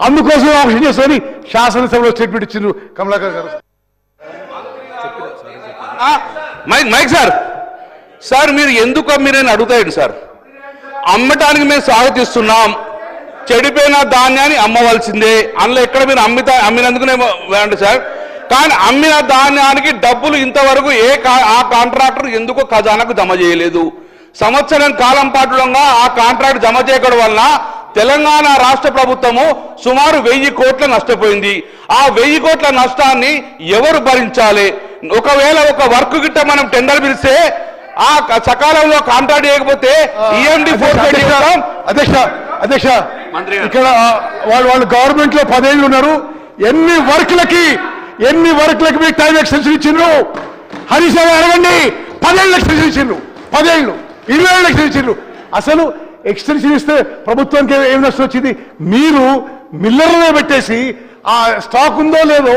అందుకోసం ఆప్షన్ చేసుకొని శాసనసభలో స్టేట్మెంట్ ఇచ్చిండ్రు కమలాకర్ గారు. మైక్ సార్ సార్ మీరు ఎందుకు మీరేనా అడుగుతాయండి సార్. అమ్మటానికి మేము స్వాగతిస్తున్నాం, చెడిపోయిన ధాన్యాన్ని అమ్మవలసిందే, అందులో ఎక్కడ మీరు అమ్మినందుకునే వేయండి సార్. కానీ అమ్మిన ధాన్యానికి డబ్బులు ఇంతవరకు ఆ కాంట్రాక్టర్ ఎందుకో ఖజానాకు జమ చేయలేదు. సంవత్సరం కాలం పాటుగా ఆ కాంట్రాక్ట్ జమ చేయడం వలన తెలంగాణ రాష్ట్ర ప్రభుత్వము సుమారు 1000 కోట్ల నష్టపోయింది. ఆ 1000 కోట్ల నష్టాన్ని ఎవరు భరించాలి? ఒకవేళ ఒక వర్క్ గిట్ట మనం టెండర్ పిలిస్తే ఆ సకాలంలో కాంట్రాక్ట్ చేయకపోతే ఈఎండి అధ్యక్ష ఇక్కడ వాళ్ళు గవర్నమెంట్ లో 10 ఏళ్ళు ఉన్నారు. ఎన్ని వర్క్లకి మీకు టైం ఎక్స్టెన్షన్ ఇచ్చిండ్రు? హరీష్ రావు అడగండి. 10 ఏళ్ళు ఎక్స్టెన్షన్ ఇచ్చిండ్రు, 10 ఏళ్ళు 20 ఏళ్ళు ఎక్స్టెన్షన్ ఇచ్చిండ్రు. అసలు ఎక్స్టెన్షన్ ఇస్తే ప్రభుత్వానికి ఏం నష్టం వచ్చింది? మీరు మిల్లర్లనే పెట్టేసి ఆ స్టాక్ ఉందో లేదో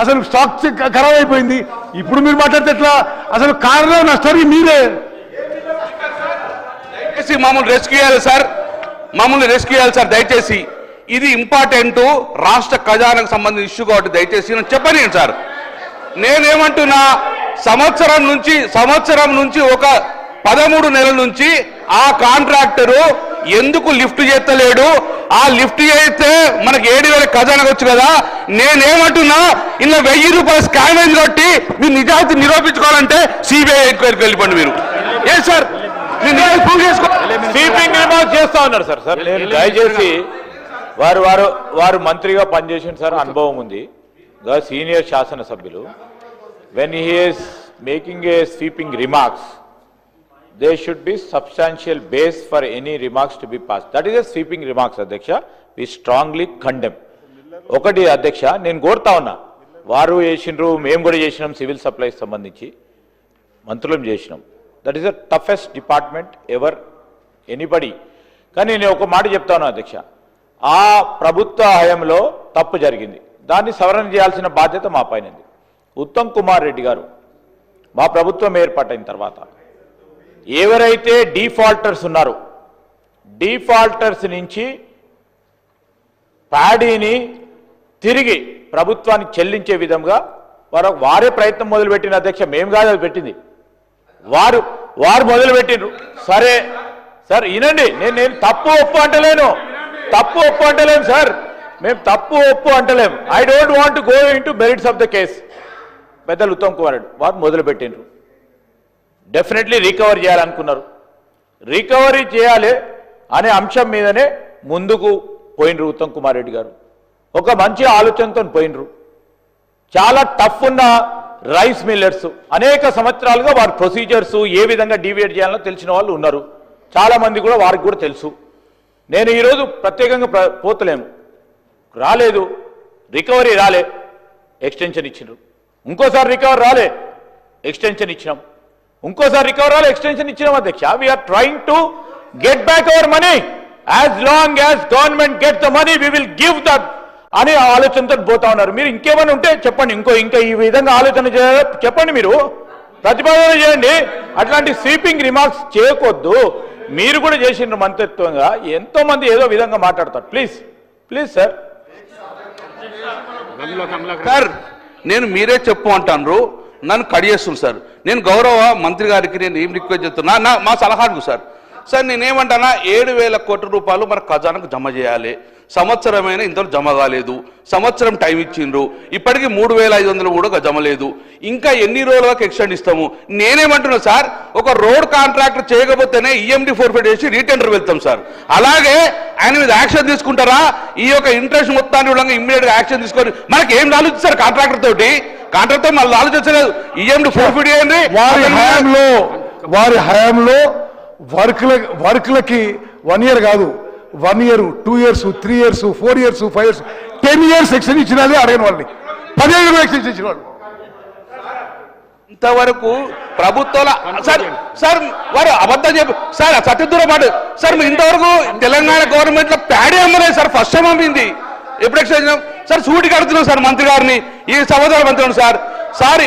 అసలు స్టాక్ ఖరాబ్ అయిపోయింది. ఇప్పుడు మీరు మాట్లాడితే ఎట్లా? అసలు కారణం నష్టానికి మీరే. మమ్మల్ని రెస్క్యూ చేయాలి సార్ దయచేసి. ఇది ఇంపార్టెంట్ రాష్ట్ర ఖజానాకు సంబంధించిన ఇష్యూ కాబట్టి దయచేసి నేను చెప్పలేను సార్. నేనేమంటున్నా, సంవత్సరం నుంచి ఒక 13 నెలల నుంచి ఆ కాంట్రాక్టరు ఎందుకు లిఫ్ట్ చేస్తలేడు? ఆ లిఫ్ట్ చేస్తే మనకి 7,000 ఖజానాకు వచ్చు కదా. నేనేమంటున్నా, ఇలా 1000 రూపాయలు స్కామేజ్ కొట్టి మీరు నిజాయితీ నిరూపించుకోవాలంటే సిబిఐ ఎంక్వైరీకి వెళ్ళిపోండి మీరు. ఏ సార్ ప్రూవ్ చేసుకో. స్వీపింగ్ రిమార్క్ చేస్తా ఉన్నారు సార్. దయచేసి వారు మంత్రిగా పనిచేసిన సార్ అనుభవం ఉంది, సీనియర్ శాసనసభ్యులు. When he is making a sweeping remarks, there should be substantial base for any remarks to be passed. That is a sweeping remarks, Adhyaksha. We strongly condemn. ఒకటి అధ్యక్ష, నేను కోరుతా ఉన్నా, వారు చేసినారు, మేము కూడా చేసినాం, సివిల్ సప్లైస్ సంబంధించి మంత్రులం చేసినాం. That is the toughest department ever anybody. కానీ నేను ఒక మాట చెప్తా ఉన్నా అధ్యక్ష, ఆ ప్రభుత్వ హయాంలో తప్పు జరిగింది, దాన్ని సవరణ చేయాల్సిన బాధ్యత మా పైన ఉంది. ఉత్తమ్ కుమార్ రెడ్డి గారు మా ప్రభుత్వం ఏర్పాటైన తర్వాత ఎవరైతే డిఫాల్టర్స్ ఉన్నారో, డిఫాల్టర్స్ నుంచి ప్యాడీని తిరిగి ప్రభుత్వానికి చెల్లించే విధంగా వారే ప్రయత్నం మొదలుపెట్టిన అధ్యక్ష. మేము కాదు అది పెట్టింది, వారు మొదలుపెట్టిండ్రు. సరే సార్ వినండి, నేను తప్పు ఒప్పు అంటలేను సార్, మేము తప్పు ఒప్పు అంటలేము. I don't want to go into merits of the case. పెద్దలు ఉత్తమ్ కుమార్ రెడ్డి వారు మొదలుపెట్టిండ్రు. డెఫినెట్లీ రికవర్ చేయాలనుకున్నారు, రికవరీ చేయాలి అనే అంశం మీదనే ముందుకు పోయినరు ఉత్తమ్ కుమార్ రెడ్డి గారు. ఒక మంచి ఆలోచనతో పోయినరు. చాలా టఫ్ ఉన్న రైస్ మిల్లర్స్ అనేక సంవత్సరాలుగా వారి ప్రొసీజర్స్ ఏ విధంగా డీవియేట్ చేయాలో తెలిసిన వాళ్ళు ఉన్నారు, చాలా మంది కూడా వారికి కూడా తెలుసు. నేను ఈరోజు ప్రత్యేకంగా పోతలేము, రాలేదు, రికవరీ రాలే, ఎక్స్టెన్షన్ ఇచ్చినారు. ఇంకోసారి రికవర్ రాలే, ఎక్స్టెన్షన్ ఇచ్చినాం. ఇంకోసారి రికవర్ రాలే, ఎక్స్టెన్షన్ ఇచ్చినాం అధ్యక్ష. We are trying to get back our money. As long as government get the money we will give that అనే ఆలోచనతో పోతా ఉన్నారు. మీరు ఇంకేమైనా ఉంటే చెప్పండి, ఇంకా ఈ విధంగా ఆలోచన చెప్పండి, మీరు ప్రతిపాదన చేయండి. అట్లాంటి స్వీపింగ్ రిమార్క్స్ చేయకొద్దు. మీరు కూడా చేసిన మంత్రిత్వంగా ఎంతో మంది ఏదో విధంగా మాట్లాడతారు. Please sir. సార్ నేను మీరే చెప్పు అంటాను, నన్ను కడియేస్తుంది సార్. నేను గౌరవ మంత్రి గారికి నేను ఏం రిక్వెస్ట్ చేస్తున్నా, మా సలహాకు సార్ నేనేమంటానా, 7,000 కోట్ల రూపాయలు మన ఖజానాకు జమ చేయాలి. సంవత్సరమైనా ఇంతలో జమ కాలేదు, సంవత్సరం టైం ఇచ్చిండ్రు, ఇప్పటికీ 3,500 కూడా జమ లేదు. ఇంకా ఎన్ని రోజులకు ఎక్స్టెండ్ ఇస్తాము? నేనేమంటున్నా సార్, ఒక రోడ్ కాంట్రాక్టర్ చేయకపోతేనే ఈఎండి ఫోర్ఫైట్ చేసి రీటెండర్ వెళ్తాం సార్. అలాగే ఆయన మీద యాక్షన్ తీసుకుంటారా? ఈ యొక్క ఇంట్రెస్ట్ మొత్తాన్ని కూడా ఇమ్మీడియట్ గా యాక్షన్ తీసుకొని మనకి ఏం ఆలోచిస్తారు? కాంట్రాక్టర్ తోటి మళ్ళీ ఆలోచించలేదు. ఈఎండి ఫోర్ఫైట్ చేయండి. వారి హయాంలో వర్క్లకి 1 year కాదు, 1 year, 2 years, 3 years, 4 years, 5 years, 10 years extension ఇచ్చినది అడిగిన వాళ్ళని, 10 ఏళ్ళు ఎక్స్టెన్షన్ ఇచ్చిన వాళ్ళు. ఇంతవరకు ప్రభుత్వాల సార్ వారు అబద్ధం చెప్పి సార్ సత్యదూర మాట సార్, ఇంతవరకు తెలంగాణ గవర్నమెంట్ లో ప్యాడీ అమ్మలేదు సార్, ఫస్ట్ టైం అమ్మింది. ఎప్పుడు ఎక్స్టెన్షన్ సార్? సూటికి అడుగుతున్నాం సార్ మంత్రి గారిని, ఈ సమాధానం మంత్రి సార్. సార్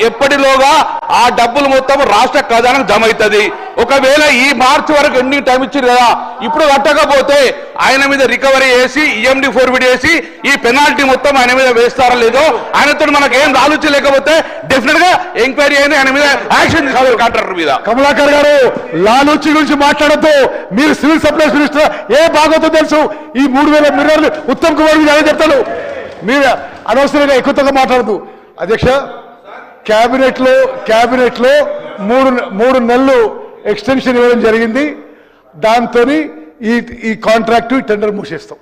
ఎప్పటిలోగా ఆ డబ్బులు మొత్తం రాష్ట్ర ఖజానాకు జమ అవుతుంది. ఒకవేళ ఈ మార్చి వరకు ఎన్ని టైం ఇచ్చారు కదా, ఇప్పుడు కట్టకపోతే ఆయన మీద రికవరీ చేసి ఈఎండి ఫోర్వర్డ్ చేసి ఈ పెనాల్టీ మొత్తం ఆయన మీద వేస్తారో లేదో, ఆయనతో మనకు ఏం ఆలోచించలేకపోతే డెఫినెట్ గా ఎంక్వైరీ అయిన ఆయన మీద యాక్షన్ తీసుకోవాలి కాంట్రాక్టర్ మీద. కమలాకర్ గారు లాలూచి గురించి మాట్లాడద్దు. మీరు సివిల్ సప్లైస్ మినిస్టర్, ఏ భాగవతం తెలుసు? ఈ 3000 మిర్రర్లు ఉత్తమ్ కుమార్ మీద అదే చెప్తాడు. మీరు అనవసరంగా ఎక్కువగా మాట్లాడదు. అధ్యక్ష, క్యాబినెట్ లో మూడు నెలలు ఎక్స్టెన్షన్ ఇవ్వడం జరిగింది. దాంతో ఈ కాంట్రాక్ట్ టెండర్ మూసేస్తాం.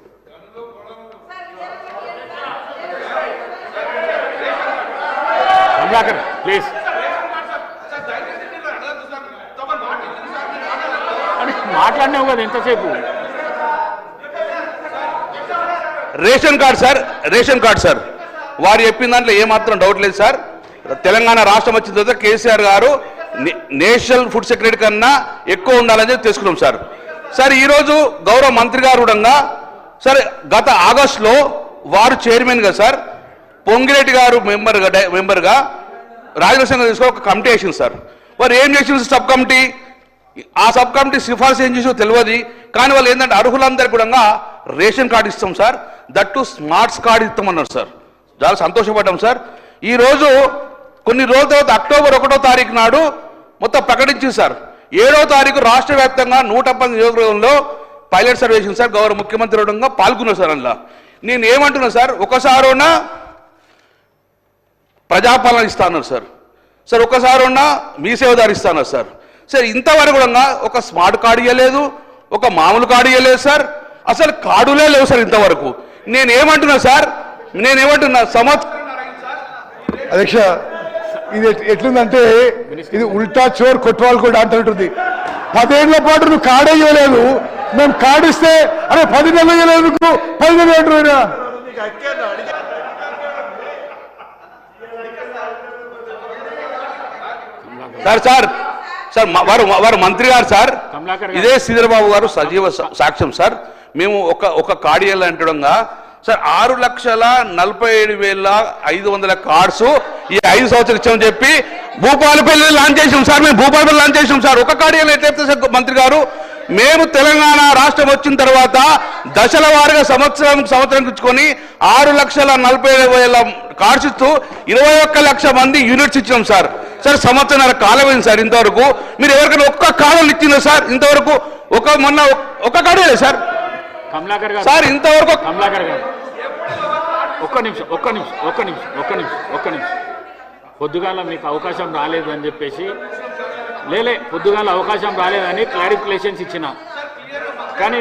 ప్లీజ్ మాట్లాడినావు కదా ఎంతసేపు. రేషన్ కార్డ్ సార్ వారు చెప్పిన దాంట్లో ఏమాత్రం డౌట్ లేదు సార్. తెలంగాణ రాష్ట్రం వచ్చిన తర్వాత కేసీఆర్ గారు నేషనల్ ఫుడ్ సెక్యూరిటీ కన్నా ఎక్కువ ఉండాలని చెప్పి తెలుసుకున్నాం సార్. సార్ ఈరోజు గౌరవ మంత్రి గారు కూడా సార్ గత ఆగస్టులో వారు చైర్మన్గా సార్, పొంగిరెడ్డి గారు మెంబర్గా రాజకీయ తీసుకొని ఒక కమిటీ వేసింది సార్. వారు ఏం చేసింది సబ్ కమిటీ, ఆ సబ్ కమిటీ సిఫార్సు ఏం చేసో తెలియదు. కానీ వాళ్ళు ఏంటంటే అర్హులందరికీ కూడా రేషన్ కార్డు ఇస్తాం సార్, దట్టు స్మార్ట్స్ కార్డు ఇస్తామన్నారు సార్. చాలా సంతోషపడ్డాం సార్. ఈరోజు కొన్ని రోజుల తర్వాత అక్టోబర్ 1వ తారీఖు నాడు మొత్తం ప్రకటించింది సార్. 7వ తారీఖు రాష్ట్ర వ్యాప్తంగా 110 నియోజకవర్గంలో పైలట్ సర్వేషన్ సార్ గౌరవ ముఖ్యమంత్రి కూడా పాల్గొన్నారు సార్. అందులో నేను ఏమంటున్నా సార్, ఒకసారైనా ప్రజాపాలన ఇస్తాను సార్, ఒకసారైనా మీ సేవదారు ఇస్తాను సార్. సార్ ఇంతవరకు కూడా ఒక స్మార్ట్ కార్డు ఇవ్వలేదు, ఒక మామూలు కార్డు ఇవ్వలేదు సార్, అసలు కార్డులే లేవు సార్ ఇంతవరకు. నేనేమంటున్నా అధ్యక్ష, ఇది ఎట్లుందంటే ఇది ఉల్టా చోర్ కొట్టువాళ్ళు కూడా అంటున్నట్టుంది. 10 ఏళ్ల పాటు నువ్వు కార్డే ఇవ్వలేదు, మేము కార్డు ఇస్తే అరే 10 నెలలు ఇవ్వలేదు, 10 నెలలు అంటున్నా. సార్ వారు మంత్రి గారు సార్, ఇదే శ్రీధరబాబు గారు సజీవ సాక్ష్యం సార్. మేము ఒక కార్డు ఇవ్వాలంటడంగా సార్ 6,47,500 కార్డ్స్ ఈ 5 సంవత్సరాలు ఇచ్చామని చెప్పి భూపాలపల్లి లాంచ్ చేసాం సార్. మేము భూపాలపల్లి లాంచ్ చేసాం సార్. ఒక కార్డు ఎట్లయితే సార్ మంత్రి గారు, మేము తెలంగాణ రాష్ట్రం వచ్చిన తర్వాత దశల వారీగా సంవత్సరం ఇచ్చుకొని 6,47,000 కార్డ్స్ ఇస్తూ 21 లక్ష మంది యూనిట్స్ ఇచ్చినాం సార్. సంవత్సరాల కాలమైంది సార్. ఇంతవరకు మీరు ఎవరికైనా ఒక్క కార్డు ఇచ్చిందా సార్? ఇంతవరకు మొన్న ఒక కార్డు లేదు సార్. సార్ ఇంతవరకు ఒక్క నిమిషం పొద్దుగాల మీకు అవకాశం రాలేదని చెప్పేసి పొద్దుగాల అవకాశం రాలేదని క్లారిఫికేషన్స్ ఇచ్చిన. కానీ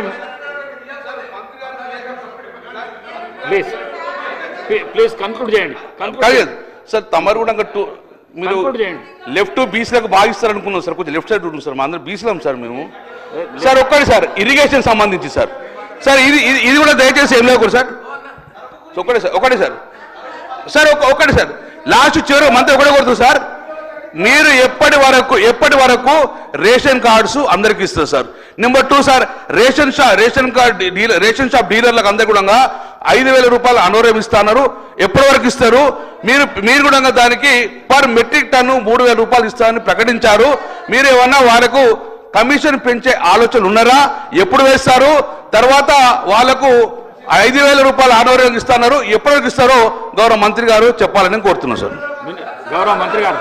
ప్లీజ్ కన్క్లూడ్ చేయండి సార్. తమరు కూడా మీరు లెఫ్ట్ బీసీలకు భావిస్తారు అనుకున్నాం సార్. కొంచెం లెఫ్ట్ సైడ్ ఉంటుంది సార్, మా అందరూ బీసీలం సార్ మేము. సార్ ఒక్కటి సార్ ఇరిగేషన్ సంబంధించి సార్ ఇది కూడా దయచేసి ఏం లేవు సార్. ఒకటి సార్ లాస్ట్ చివరి మంత్రి ఒకటే కొడుతుంది సార్. మీరు ఎప్పటి వరకు రేషన్ కార్డ్స్ అందరికి ఇస్తారు sir. Number 2 sir, ration shop డీలర్లకు అందరు కూడా 5,000 రూపాయలు అనోరేం ఇస్తున్నారు. ఎప్పటి వరకు ఇస్తారు? మీరు కూడా దానికి పర్ మెట్రిక్ టన్ను 3,000 రూపాయలు ఇస్తారని ప్రకటించారు. మీరు ఏమన్నా వాళ్ళకు కమిషన్ పెంచే ఆలోచన ఉన్నారా? ఎప్పుడు వేస్తారు? తర్వాత వాళ్ళకు 5,000 రూపాయలు ఆనోరేం ఇస్తున్నారు, ఎప్పటి వరకు ఇస్తారో గౌరవ మంత్రి గారు చెప్పాలని కోరుతున్నాను సార్. గౌరవ మంత్రి గారు.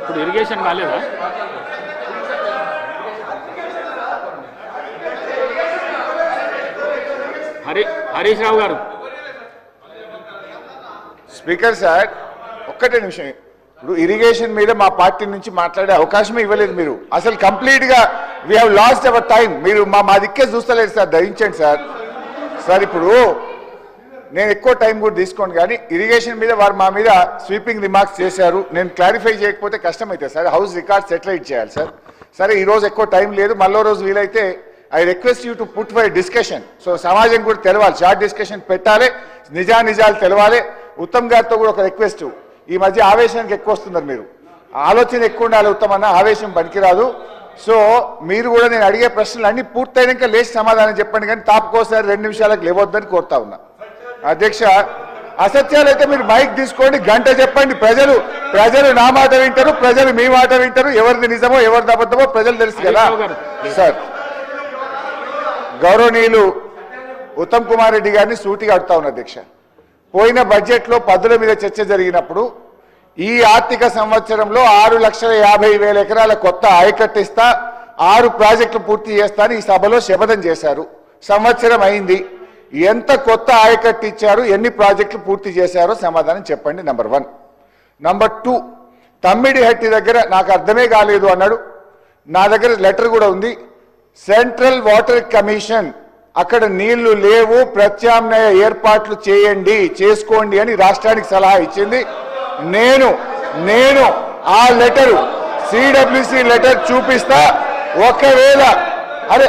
ఇప్పుడు ఇరిగేషన్ కాలేదా? హరీష్ రావు గారు. స్పీకర్ సార్, ఒక్కటే నిమిషం. ఇప్పుడు ఇరిగేషన్ మీద మా పార్టీ నుంచి మాట్లాడే అవకాశమే ఇవ్వలేదు మీరు. అసలు కంప్లీట్ గా we have lost our time. మీరు మా దిక్కే చూస్తలేదు సార్, దయించండి సార్. సార్ ఇప్పుడు నేను ఎక్కువ టైం కూడా తీసుకోండి, కానీ ఇరిగేషన్ మీద వారు మా మీద స్వీపింగ్ రిమార్క్స్ చేశారు. నేను క్లారిఫై చేయకపోతే కష్టమైతే సార్, హౌస్ రికార్డ్ సెటిలైట్ చేయాలి సార్. సరే, ఈ రోజు ఎక్కువ టైం లేదు, మళ్ళీ రోజు వీలైతే I request you to put for discussion. So సమాజం కూడా తెలవాలి, షార్ట్ డిస్కషన్ పెట్టాలి, నిజాలు తెలవాలి. ఉత్తమ్ గారితో కూడా ఒక రిక్వెస్ట్, ఈ మధ్య ఆవేశానికి ఎక్కువ వస్తున్నారు మీరు, ఆలోచన ఎక్కువ ఉండాలి ఉత్తమ్ అన్న, ఆవేశం పనికిరాదు. సో మీరు కూడా నేను అడిగే ప్రశ్నలు అన్ని పూర్తయినాక లేచి సమాధానం చెప్పండి, కానీ తాపకోసారి 2 నిమిషాలకు లేవద్దని కోరుతా ఉన్నా. అధ్యక్ష, అసత్యాలు అయితే మీరు మైక్ తీసుకోండి, గంట చెప్పండి. ప్రజలు నా మాట వింటారు, ప్రజలు మీ మాట వింటారు. ఎవరిది నిజమో ఎవరిది అబద్ధమో ప్రజలు తెలుసు కదా సార్. గౌరవనీయులు ఉత్తమ్ కుమార్ రెడ్డి గారిని సూటిగా అడుగుతా ఉన్నా అధ్యక్ష. పోయిన బడ్జెట్లో పద్దుల మీద చర్చ జరిగినప్పుడు ఈ ఆర్థిక సంవత్సరంలో 6,50,000 ఎకరాల కొత్త ఆయకట్టు ఇస్తా, 6 ప్రాజెక్టులు పూర్తి చేస్తా అని ఈ సభలో శపథం చేశారు. సంవత్సరం అయింది, ఎంత కొత్త ఆయకట్టు ఇచ్చారు, ఎన్ని ప్రాజెక్టులు పూర్తి చేశారో సమాధానం చెప్పండి. నంబర్ 1. నంబర్ 2, తమ్మిడిహట్టి దగ్గర నాకు అర్థమే కాలేదు అన్నాడు. నా దగ్గర లెటర్ కూడా ఉంది. సెంట్రల్ వాటర్ కమిషన్ అక్కడ నీళ్లు లేవు, ప్రత్యామ్నాయ ఏర్పాట్లు చేసుకోండి అని రాష్ట్రానికి సలహా ఇచ్చింది. నేను ఆ లెటరు సిడబ్ల్యూసి లెటర్ చూపిస్తా. ఒకవేళ అరే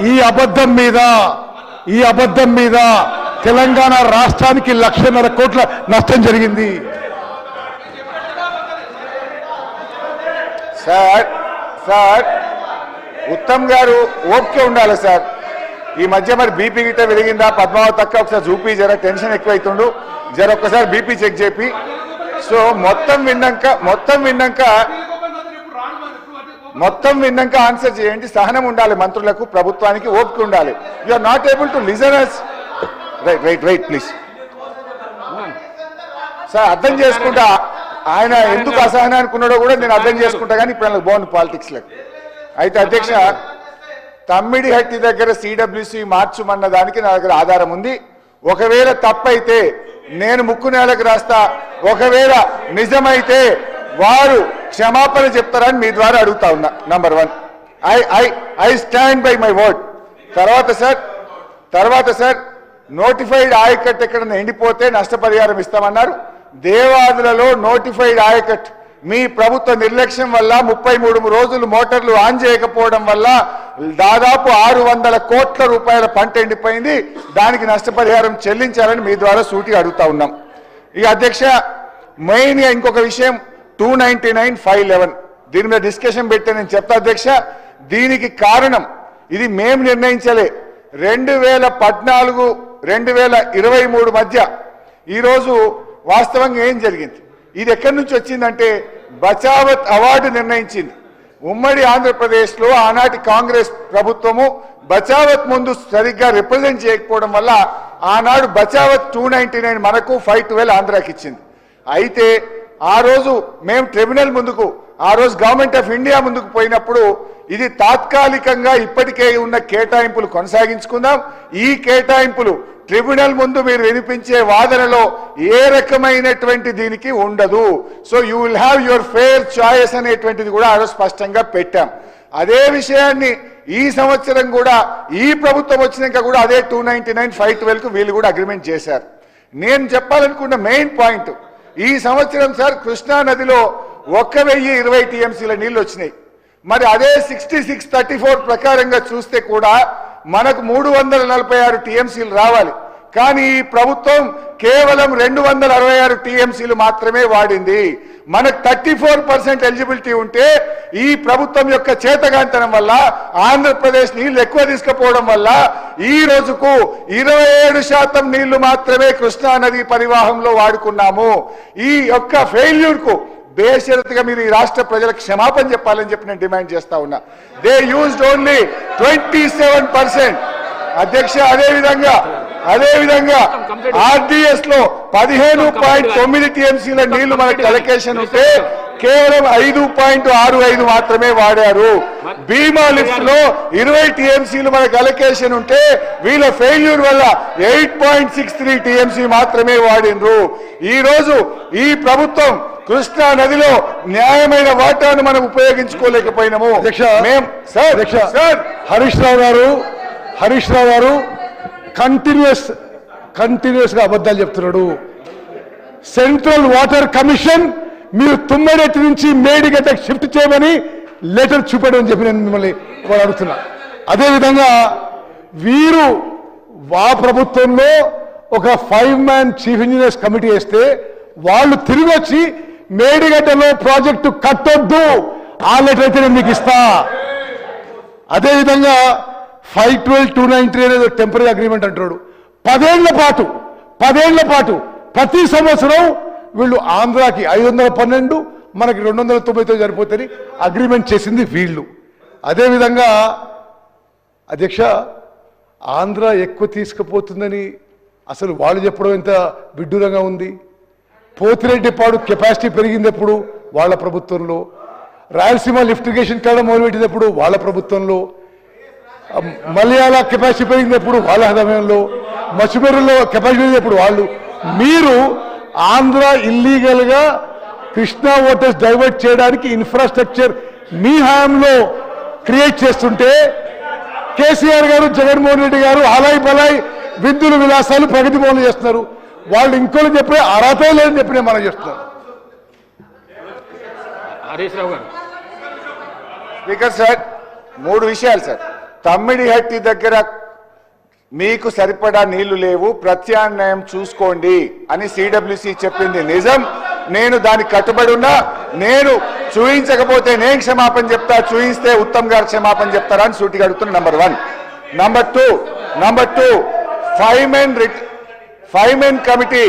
ఈ అబద్ధం మీద తెలంగాణ రాష్ట్రానికి 1,50,000 కోట్ల నష్టం జరిగింది. సార్ ఉత్తమ్ గారు ఓపిక ఉండాలి సార్. ఈ మధ్య మరి బీపీ గిట్ట వెలిగిందా పద్మావతి తక్క ఒకసారి చూపి, జర టెన్షన్ ఎక్కువైతుండు, జర ఒక్కసారి బీపీ చెక్ చేపి. సో మొత్తం విన్నాక ఆన్సర్ చేయండి. సహనం ఉండాలి మంత్రులకు, ప్రభుత్వానికి ఓపిక ఉండాలి. You are not able to listen us. Right please sir. అర్థం చేసుకుంటా ఆయన ఎందుకు అసహనానికి ఉన్నాడో కూడా నేను అర్థం చేసుకుంటా, కానీ ఇప్పుడు బాగుంది పాలిటిక్స్ లకు. అయితే అధ్యక్ష, తమ్మిడిహట్టి దగ్గర సిడబ్ల్యూసి మార్చుమన్న దానికి నా దగ్గర ఆధారం ఉంది. ఒకవేళ తప్పైతే నేను ముక్కు నేలకు రాస్తా, ఒకవేళ నిజమైతే వారు క్షమాపణ చెప్తారని మీ ద్వారా అడుగుతా ఉన్నా. Number 1, I stand by my word. తర్వాత సార్ నోటిఫైడ్ ఆయకట్టు ఎక్కడన్నా ఎండిపోతే నష్టపరిహారం ఇస్తామన్నారు. దేవాదులలో నోటిఫైడ్ ఆయకట్టు మీ ప్రభుత్వ నిర్లక్ష్యం వల్ల 33 రోజులు మోటార్లు ఆన్ చేయకపోవడం వల్ల దాదాపు 600 కోట్ల రూపాయల పంట ఎండిపోయింది. దానికి నష్టపరిహారం చెల్లించాలని మీ ద్వారా సూటిగా అడుగుతా ఉన్నాం. ఇక అధ్యక్ష, మెయిన్ ఇంకొక విషయం 299,511 దీని మీద డిస్కషన్ పెడితే నేను చెప్తా అధ్యక్ష. దీనికి కారణం ఇది మేము నిర్ణయించలే. 2014, 2023 మధ్య ఈరోజు వాస్తవంగా ఏం జరిగింది, ఇది ఎక్కడి నుంచి వచ్చిందంటే బచావత్ అవార్డు నిర్ణయించింది. ఉమ్మడి ఆంధ్రప్రదేశ్లో ఆనాటి కాంగ్రెస్ ప్రభుత్వము బచావత్ ముందు సరిగ్గా రిప్రజెంట్ చేయకపోవడం వల్ల ఆనాడు బచావత్ 299 మనకు 512 ఆంధ్రాకి ఇచ్చింది. అయితే ఆ రోజు మేము ట్రిబ్యునల్ ముందుకు, ఆ రోజు గవర్నమెంట్ ఆఫ్ ఇండియా ముందుకు పోయినప్పుడు ఇది తాత్కాలికంగా ఇప్పటికే ఉన్న కేటాయింపులు కొనసాగించుకుందాం, ఈ కేటాయింపులు ట్రిబ్యునల్ ముందు మీరు వినిపించే వాదనలో ఏ రకమైనటువంటి దీనికి ఉండదు. So you will have your fair choice అనేటువంటిది కూడా ఆ రోజు స్పష్టంగా పెట్టాం. అదే విషయాన్ని ఈ సంవత్సరం కూడా ఈ ప్రభుత్వం వచ్చినాక కూడా అదే 299, 512కు వీళ్ళు కూడా అగ్రిమెంట్ చేశారు. నేను చెప్పాలనుకున్న మెయిన్ పాయింట్, ఈ సంవత్సరం సార్ కృష్ణా నదిలో 1,020 టీఎంసీల నీళ్లు వచ్చినాయి. మరి అదే 6634 ప్రకారంగా చూస్తే కూడా మనకు 346 టీఎంసీలు రావాలి. కానీ ఈ ప్రభుత్వం కేవలం 266 టీఎంసీలు మాత్రమే వాడింది. మనకు 34% ఎలిజిబిలిటీ ఉంటే ఈ ప్రభుత్వం యొక్క చేతగాంతనం వల్ల ఆంధ్రప్రదేశ్ నీళ్లు ఎక్కువ తీసుకుపోవడం వల్ల ఈ రోజుకు 27% నీళ్లు మాత్రమే కృష్ణా నది పరివాహంలో వాడుకున్నాము. ఈ యొక్క ఫెయిల్యూర్ కు బేషరతుగా మీరు ఈ రాష్ట్ర ప్రజలకు క్షమాపణ చెప్పాలని చెప్పి నేను డిమాండ్ చేస్తా ఉన్నా. They used only 27%. అధ్యక్ష, అదేవిధంగా ఆర్డీఎస్ లో 15.9 టీఎంసీల నీళ్లు మనకు అలొకేషన్ ఉంటే కేవలం 5.65 మాత్రమే వాడారు. భీమా లిఫ్ట్ లో 20 టీఎంసీలు మనకు అలొకేషన్ ఉంటే వీళ్ళ ఫెయిల్యూర్ వల్ల 8.63 టీఎంసీ మాత్రమే వాడినరు. ఈ రోజు ఈ ప్రభుత్వం కృష్ణా నదిలో న్యాయమైన వాటాను మనం ఉపయోగించుకోలేకపోయినాము. హరీష్ రావు గారు కంటిన్యూస్ గా అబద్ధాలు చెప్తున్నాడు. సెంట్రల్ వాటర్ కమిషన్ మీరు తుమ్మడెట్టి నుంచి మేడిగడ్డకు షిఫ్ట్ చేయమని లెటర్ చూపెట్టమని చెప్పి నేను మిమ్మల్ని వాళ్ళు అడుగుతున్నా. అదేవిధంగా వీరు వా ప్రభుత్వంలో ఒక 5-man చీఫ్ ఇంజనీర్స్ కమిటీ వేస్తే వాళ్ళు తిరిగి వచ్చి మేడిగడ్డలో ప్రాజెక్టు కట్టొద్దు, ఆ లెటర్ అయితే నేను మీకు ఇస్తా. అదేవిధంగా 512-293 అనేది టెంపరీ అగ్రిమెంట్ అంటాడు. 10 ఏళ్ల పాటు ప్రతి సంవత్సరం వీళ్ళు ఆంధ్రాకి 512, మనకి 299 సరిపోతుంది అగ్రిమెంట్ చేసింది వీళ్ళు. అదేవిధంగా అధ్యక్ష, ఆంధ్ర ఎక్కువ తీసుకుపోతుందని అసలు వాళ్ళు చెప్పడం ఎంత విడ్డూరంగా ఉంది. పోతిరెడ్డిపాడు కెపాసిటీ పెరిగింది ఎప్పుడు? వాళ్ళ ప్రభుత్వంలో. రాయలసీమ లిఫ్ట్ ఇరిగేషన్ కావడం మొదలుపెట్టినప్పుడు వాళ్ళ ప్రభుత్వంలో. మలయాళ కెపాసిటీ పెరిగినప్పుడు వాళ్ళ సమయంలో. మచిమేరులో కెపాసిటీ పెరిగినప్పుడు వాళ్ళు. మీరు ఆంధ్ర ఇల్లీగల్ గా కృష్ణా వాటర్స్ డైవర్ట్ చేయడానికి ఇన్ఫ్రాస్ట్రక్చర్ మీ హయాంలో క్రియేట్ చేస్తుంటే కేసీఆర్ గారు, జగన్మోహన్ రెడ్డి గారు హలాయి బలాయి విద్యులు విలాసాలు ప్రగతి భవన్లు చేస్తున్నారు. వాళ్ళు ఇంకోళ్ళు చెప్పే అర్హత లేదని చెప్పి మనం చేస్తున్నారు. హరీష్ రావు గారు. స్పీకర్ సార్, 3 విషయాలు సార్. తమ్మిడిహట్టి దగ్గర మీకు సరిపడా నీళ్లు లేవు, ప్రత్యామ్నాయం చూసుకోండి అని సిడబ్ల్యూసి చెప్పింది నిజం. నేను దానికి కట్టుబడి ఉన్నా. నేను చూయించకపోతే నేను క్షమాపణ చెప్తా, చూయిస్తే ఉత్తమ్ గారు క్షమాపణ చెప్తారా అని సూటిగా అడుగుతున్నా. Number 1. Number two 5-man committee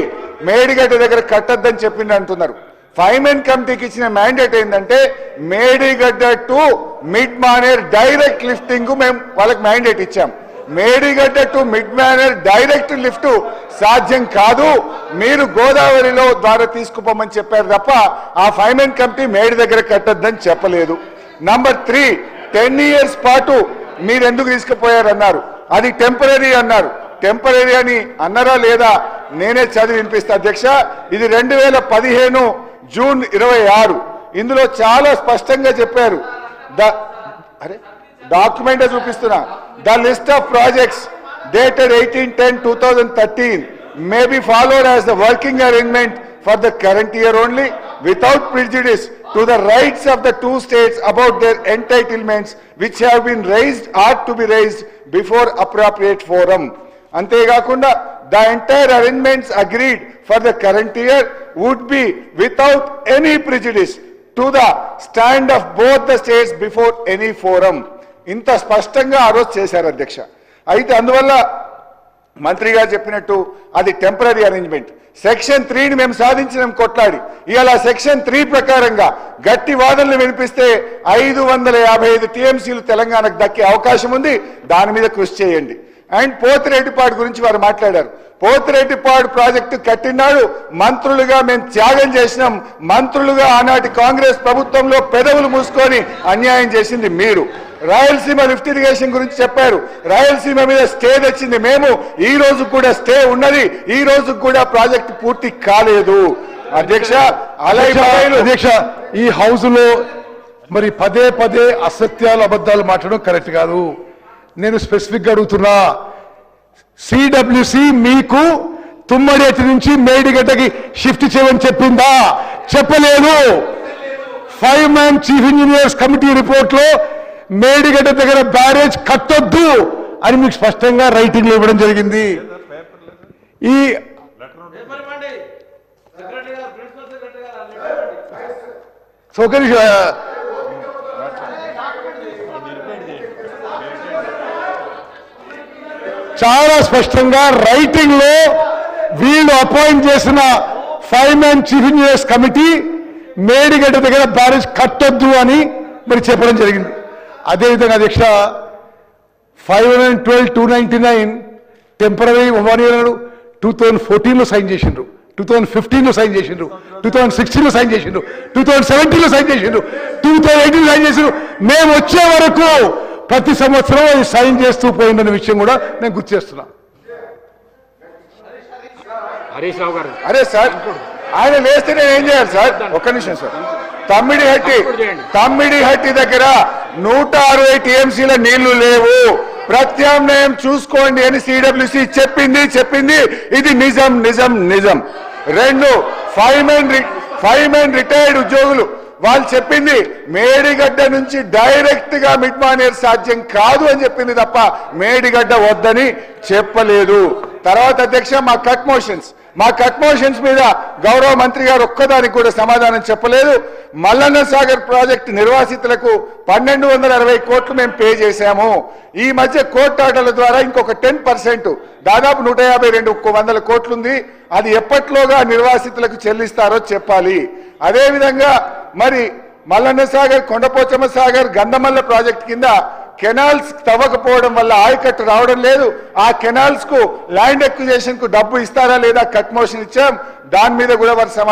Medigadda దగ్గర కట్టద్దని చెప్పింది అంటున్నారు. 5-man కమిటీకి ఇచ్చిన మ్యాండేట్ ఏంటంటే Medigadda to mid Maner direct lifting మేము వాళ్ళకి మ్యాండేట్ ఇచ్చాం. Medigadda to mid Maner direct lift సాధ్యం కాదు, మీరు గోదావరిలో ద్వారా తీసుకుపోమని చెప్పారు తప్ప ఆ 5-man కమిటీ మేడి దగ్గర కట్టద్దని చెప్పలేదు. నంబర్ 3, 10 years పాటు మీరు ఎందుకు తీసుకుపోయారన్నారు. అది టెంపరీ అన్నారు. టెంపరీ అని అన్నారా లేదా నేనే చదివి వినిపిస్తా అధ్యక్ష. ఇది 2015 జూన్ 26. ఇందులో చాలా స్పష్టంగా చెప్పారు. డాక్యుమెంట్ చూపిస్తున్నా. The list of projects dated 18/10/2013 may be followed as the working arrangement for the current year only without prejudice to the rights of the 2 states about their entitlements which have been raised or to be raised before appropriate forum. అంతేకాకుండా the entire arrangements agreed for the current year would be without any prejudice to the stand of both the states before any forum. ఇంత స్పష్టంగా ఆ రోజు చేశారు అధ్యక్ష. అయితే అందువల్ల మంత్రి గారు చెప్పినట్టు అది టెంపరీ అరేంజ్మెంట్. సెక్షన్ 3ని మేము సాధించినాం కొట్లాడి. ఇవాళ సెక్షన్ 3 ప్రకారంగా గట్టి వాదనలు వినిపిస్తే 555 టీఎంసీలు తెలంగాణకు దక్కే అవకాశం ఉంది. దాని మీద కృషి చేయండి. అండ్ పోతిరెడ్డిపాడు గురించి వారు మాట్లాడారు. పోతిరెడ్డిపాడు ప్రాజెక్టు కట్టినాడు మంత్రులుగా మేము త్యాగం చేసినాం. మంత్రులుగా ఆనాటి కాంగ్రెస్ ప్రభుత్వంలో పెదవులు మూసుకొని అన్యాయం చేసింది మీరు. రాయలసీమ లిఫ్ట్ ఇరిగేషన్ గురించి చెప్పారు. రాయలసీమ మీద స్టే తెచ్చింది మేము. ఈ రోజు కూడా స్టే ఉన్నది. ఈ రోజు కూడా ప్రాజెక్టు పూర్తి కాలేదు అధ్యక్ష. అధ్యక్ష, ఈ హౌస్ లో మరి పదే అసత్యాలు అబద్ధాలు మాట్లాడడం కరెక్ట్ కాదు. నేను స్పెసిఫిక్ గా అడుగుతున్నా, సిడబ్ల్యూసి మీకు తుమ్మడేటి నుంచి మేడిగడ్డకి షిఫ్ట్ చేయమని చెప్పిందా? చెప్పలేదు. 5-man chief engineers committee report లో మేడిగడ్డ దగ్గర బ్యారేజ్ కట్టొద్దు అని మీకు స్పష్టంగా రైటింగ్ లో ఇవ్వడం జరిగింది. ఈ సౌకర్య చాలా స్పష్టంగా రైటింగ్ లో వీళ్ళు అపాయింట్ చేసిన 5-man chief engineers committee Medigadda దగ్గర బ్యారేజ్ కట్టొద్దు అని మరి చెప్పడం జరిగింది. అదేవిధంగా అధ్యక్ష 512-299 టెంపరీ 1 year 2014లో సైన్ చేసిండ్రు, 2015లో సైన్ చేసిండ్రు, 2016లో సైన్ చేసిండ్రు, 2017లో సైన్ చేసిండ్రు, 2018లో సైన్ చేసిండ్రు. మేము వచ్చే వరకు ప్రతి సంవత్సరం అది సైన్ చేస్తూ పోయిందన్న విషయం కూడా నేను గుర్తు చేస్తున్నా. హరీష్ రావు గారు. అరే సార్, ఆయన లేస్తే నేను ఏం చేయాలి సార్? ఒక్క నిమిషం సార్. తమ్మిడిహట్టి దగ్గర 160 టీఎంసీల నీళ్లు లేవు, ప్రత్యామ్నాయం చూసుకోండి అని సిడబ్ల్యూసి చెప్పింది. ఇది నిజం. 2, 5-man రిటైర్డ్ ఉద్యోగులు వాళ్ళు చెప్పింది మేడిగడ్డ నుంచి డైరెక్ట్ గా మిడ్ మానేర్ సాధ్యం కాదు అని చెప్పింది తప్ప మేడిగడ్డ వద్దని చెప్పలేదు. తర్వాత అధ్యక్ష మా కట్ మోషన్స్ మీద గౌరవ మంత్రి గారు ఒక్కదానికి కూడా సమాధానం చెప్పలేదు. మల్లన్న సాగర్ ప్రాజెక్టు నిర్వాసితులకు 1260 కోట్లు మేము పే చేశాము. ఈ మధ్య కోర్టు ఆర్డర్ల ద్వారా ఇంకొక 10% దాదాపు 152 కోట్లు ఉంది. అది ఎప్పట్లోగా నిర్వాసితులకు చెల్లిస్తారో చెప్పాలి. అదేవిధంగా మరి మల్లన్న సాగర్, కొండపోచమ్మ సాగర్, గంధమల్ల ప్రాజెక్టు కింద కెనాల్స్ తవ్వకపోవడం వల్ల ఆయకట్టు రావడం లేదు. ఆ కెనాల్స్ కు ల్యాండ్ ఎక్విజిషన్ కు డబ్బు ఇస్తారా లేదా కట్ మోషన్ ఇచ్చాం. దాని మీద కూడా వారు సమాధానం